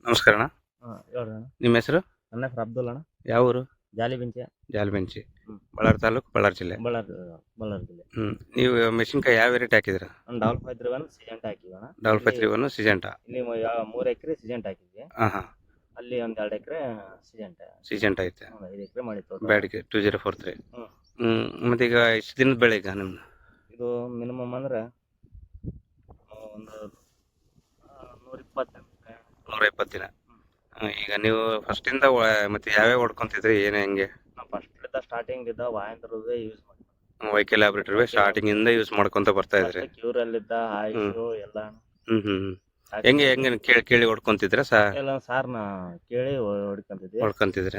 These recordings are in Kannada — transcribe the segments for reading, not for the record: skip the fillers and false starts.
ನಮಸ್ಕಾರ ಅಣ್ಣ. ಹೇಳ್ರಿ ಅಣ್ಣ. ನಿಮ್ಮ ಹೆಸರು? ನನ್ನ ಹೆಸರು ಅಬ್ದುಲ್ ಅಣ್ಣ. ಯಾವ ಊರು? ಜಾಲಿಬೆಂಚೆ. ಜಾಲಬೆಂಚಿ. ಹ್ಮ್. ಬಳ್ಳಾರಿ ತಾಲೂಕು, ಬಳ್ಳಾರಿ ಜಿಲ್ಲೆ. ಬಳ್ಳಾರಿ ಜಿಲ್ಲೆ. ನೀವು ಮೆಣಸಿನ್ಕಾಯಿ ಯಾವ ವೆರೈಟಿ ಹಾಕಿದ್ರ? ಡಬಲ್ 531 ಸಿಜೆಂಟ್ ಹಾಕಿವಿ ಅಣ್ಣ. Double 531 Syngenta? ಇಲ್ಲಿ 3 ಎಕರೆ ಸಿಜೆಂಟ್ ಹಾಕಿದ್ವಿ. ಹಾ. ಅಲ್ಲಿ ಒಂದ್ 2 ಎಕರೆ ಸಿಜೆಂಟ್. ಸಿಜೆಂಟ್ ಐತೆ. 5 ಎಕರೆ ಮಾಡಿ ತೋಟ. ಬ್ಯಾಡಿಗೆ 2043. ಹ್ಮ್. ಮತ್ತೆ ಈಗ ಇಷ್ಟು ದಿನದ ಬೆಳೆ ಈಗ ನಿಮ್ದು? ಇದು ಮಿನಿಮಮ್ ಅಂದ್ರೆ ಒಂದು 120 120 ದಿನ. ಈಗ ನೀವು ಫಸ್ಟ್ ಇಂದ ಮತ್ತೆ ಯಾವ್ಯಾವ ಹೊಡ್ಕೊಂತಿದ್ರಿ, ಏನೇ ಹೆಂಗೆ? ನಾವು ಫಸ್ಟ್ ಸ್ಟಾರ್ಟಿಂಗ್ ಇದ್ದ ವಾಯಂದ್ರದೇ ಯೂಸ್ ಮಾಡಿ ವೈಕೆ ಲ್ಯಾಬ್ರೇಟರಿ ಸ್ಟಾರ್ಟಿಂಗ್ ಇಂದ ಯೂಸ್ ಮಾಡ್ಕೊಂತ ಬರ್ತಾ ಇದ್ರಿ? ಕ್ಯೂರಲ್ಲಿ ಇದ್ದ ಆಯುಷು ಎಲ್ಲ ಹೆಂಗೆ ಹೆಂಗೆ ಕೇಳಿ ಹೊಡ್ಕೊಂತಿದ್ರ ಎಲ್ಲ ಸಾರ್ನ ಕೇಳಿ ಹೊಡ್ಕೊಂತಿದ್ವಿ. ಹೊಡ್ಕೊಂತಿದ್ರ?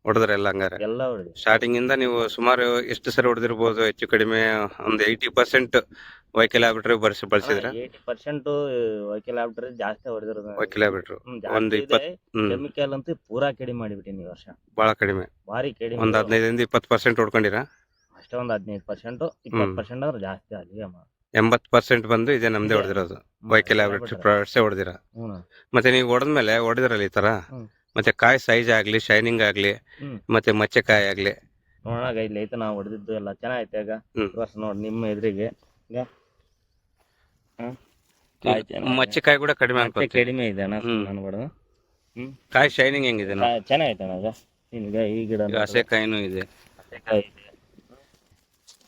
ಹೊಡೆದ್ರೆಲ್ಲ ಹಂಗಾರೆ ಎಲ್ಲ ಹೊಡೆದ್ವಿ. ಸ್ಟಾರ್ಟಿಂಗ್ ಇಂದ ನೀವು ಸುಮಾರು ಎಷ್ಟು ಸರಿ ಹೊಡೆದಿರ್ಬೋದು? ಹೆಚ್ಚು ಕಡಿಮೆ ಒಂದು 80% ವೈಕೆ ಲ್ಯಾಬ್ರೇಟರಿ ಬಳಸಿದ್ರ? 80% ವೈಕಲ್ ಲ್ಯಾಬ್ರೇಟರಿ ಜಾಸ್ತಿ ಹೊಡೆದಿರೋದು. ವೈಕೆ ಲ್ಯಾಬ್ರೇಟರಿ ಒಂದು 20. ಕೆಮಿಕಲ್ ಅಂತೂ ಪೂರಾ ಕಡಿಮೆ ಮಾಡಿಬಿಟ್ಟಿನಿ ಈ ವರ್ಷ. ಬಹಳ ಕಡಿಮೆ, ಭಾರಿ ಕಡಿಮೆ. ಒಂದು 15-20% ಹೊಡ್ಕೊಂಡಿರಾ? ಅಷ್ಟೇ, ಒಂದು 15%, 20% ಅಂದ್ರೆ ಜಾಸ್ತಿ ಅಲ್ಲಿ. 80% ಬಂದು ಇದೆ ನಮ್ದೇ ಹೊಡೆದಿರೋದು. YK laboratory ಪ್ರಾಡಕ್ಟ್ಸೇ ಹೊಡೆದಿರ. ಮತ್ತೆ ನೀವು ಹೊಡೆದ್ಮೇಲೆ ಹೊಡೆದಿರಲ್ಲ ಈ ತರ, ಮತ್ತೆ ಕಾಯಿ ಸೈಜ್ ಆಗ್ಲಿ, ಶೈನಿಂಗ್ ಆಗ್ಲಿ, ಮತ್ತೆ ಮಚ್ಚೆ ಕಾಯಿ ಆಗ್ಲಿ ನೋಡಾಗ ಇಲ್ಲಿ ಐತೆ. ನಾವು ಹೊಡೆದಿದ್ದು ಎಲ್ಲ ಚೆನ್ನಾಗೈತೆ. ಈಗ ವರ್ಷ ನೋಡಿ ನಿಮ್ಮ ಎದುರಿಗೆ ಮಚ್ಚೆ ಕಾಯಿ ಕೂಡ ಕಡಿಮೆ ಅನ್ಕೋತೀನಿ. ಕಡಿಮೆ ಇದೆ ಅಣ್ಣ. ನಾನು ಹೊಡೆದು ಕಾಯಿ ಶೈನಿಂಗ್ ಹೆಂಗಿದೆ? ಚೆನ್ನಾಗೈತೆ ಅಣ್ಣ. ಈಗ ಈ ಗಿಡ ಹಸೆ ಕಾಯಿನೂ ಇದೆ. ಹಸೆಕಾಯಿ ಇದೆ,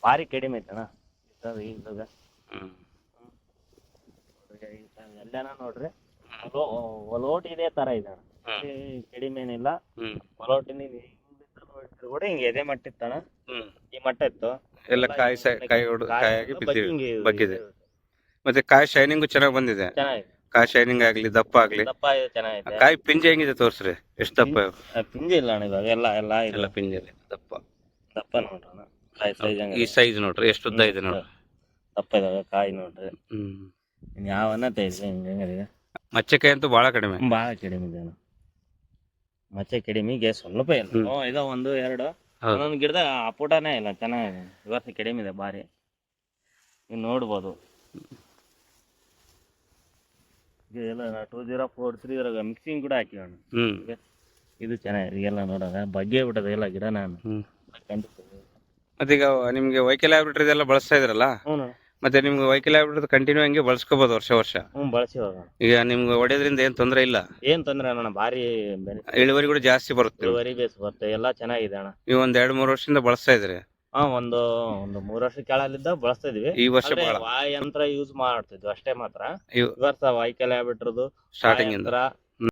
ಭಾರಿ ಕಡಿಮೆ ಐತೆ ಅಣ್ಣ. ಈಗ ಎಲ್ಲಾನ ನೋಡ್ರಿ ಒಲೋಟ್ ಇದೇ ತರ ಇದೆ ಅಣ್ಣ. ಕಡಿಮೆ ಏನಿಲ್ಲ. ಒಲೋಟಿನ ಕೂಡ ಹಿಂಗೆ ಎದೆ ಮಟ್ಟ ಇತ್ತಣ್ಣ. ಈ ಮಟ್ಟ ಇತ್ತು ಎಲ್ಲ ಕಾಯಿ ಕಾಯಾಗಿ ಬಗ್ಗಿದೆ. ಮತ್ತೆ ಕಾಯಿ ಶೈನಿಂಗು ಚೆನ್ನಾಗಿ ಬಂದಿದೆ. ಚೆನ್ನಾಗಿದೆ. ಕಾಯಿ ಶೈನಿಂಗ್ ಆಗ್ಲಿ, ದಪ್ಪ ಆಗ್ಲಿ. ದಪ್ಪ ಚೆನ್ನಾಗೈತೆ. ಕಾಯಿ ಪಿಂಜೆ ಹೆಂಗಿದೆ ತೋರ್ಸ್ರಿ, ಎಷ್ಟು ದಪ್ಪ? ಪಿಂಜೆ ಇಲ್ಲ ಅಣ್ಣ ಇವಾಗ. ಎಲ್ಲ ಪಿಂಜೆ ದಪ್ಪ ದಪ್ಪ ನೋಡ್ರಿ. ಕಾಯಿ ಸೈಜ್ ಈ ಸೈಜ್ ನೋಡ್ರಿ ಎಷ್ಟು ಉದ್ದ ಇದೆ ನೋಡ್ರಿ. ದಪ್ಪ ಇದಾವೆ ಕಾಯಿ ನೋಡ್ರಿ. ಯಾವನ್ನ ಹೆಂಗ ಮಚ್ಚೆಕಾಯಿ ಅಂತೂ ಬಹಳ ಕಡಿಮೆ. ಬಹಳ ಕಡಿಮೆ ಇದೆ ಅಣ್ಣ. ಮಚ್ಚೆ ಕಡಿಮೆಗೆ ಸ್ವಲ್ಪ ಇಲ್ಲ. ಇದೋ 1, 2 ಒಂದೊಂದು ಗಿಡದ ಅಪೂಟನೇ ಇಲ್ಲ. ಚೆನ್ನಾಗಿದೆ. ಇವತ್ತು ಕಡಿಮೆ ಇದೆ ಭಾರಿ. ನೀವು ನೋಡ್ಬೋದು. ಎಲ್ಲ 2043 ಇದ್ರಾಗ ಮಿಕ್ಸಿಂಗ್ ಕೂಡ ಹಾಕಿವಣ್ಣ. ಇದು ಚೆನ್ನಾಗಿದೆ. ಎಲ್ಲ ನೋಡೋಣ ಬಗ್ಗೆ ಬಿಟ್ಟದ ಎಲ್ಲ ಗಿಡ. ನಾನು ಮತ್ತೆ ಈಗ ನಿಮ್ಗೆ ವೈಕೆ ಲ್ಯಾಬ್ರೇಟರಿ ಎಲ್ಲ ಬಳಸ್ತಾ ಇದ್ರಲ್ಲ, ಮತ್ತೆ ನಿಮ್ಗೆ ವೈಕೆ ಲ್ಯಾಬ್ರೇಟರಿ ಕಂಟಿನ್ಯೂ ಹಂಗೆ ಬಳಸ್ಕೋಬಹುದು ವರ್ಷ. ಬಳಸಿವಾಗ ಈಗ ನಿಮ್ಗೆ ಹೊಡೆಯೋದ್ರಿಂದ ಏನ್ ತೊಂದ್ರೆ ಇಲ್ಲ? ಏನ್ ತೊಂದ್ರೆ ಅಣ್ಣ. ಭಾರಿ ಇಳುವರಿ ಕೂಡ ಜಾಸ್ತಿ ಬರುತ್ತೆ. ಇಳುವರಿ ಬೇಸ್ ಬರುತ್ತೆ. ಎಲ್ಲ ಚೆನ್ನಾಗಿದೆ ಅಣ್ಣ. ನೀವು ಒಂದ್ 2-3 ವರ್ಷದಿಂದ ಬಳಸ್ತಾ ಇದ್ರಿ? ಒಂದು 3 ವರ್ಷ ಕೆಳಲಿದ್ದ ಬಳಸ್ತಾ ಇದ್ವಿ. ಈ ವರ್ಷ ಯಂತ್ರ ಯೂಸ್ ಮಾಡ್ತಿದ್ವಿ ಅಷ್ಟೇ ಮಾತ್ರ. ಈ ವರ್ಷ ವೈಕೆ ಲ್ಯಾಬ್ರೇಟರಿದು ಸ್ಟಾರ್ಟಿಂಗ್ ಇಂದ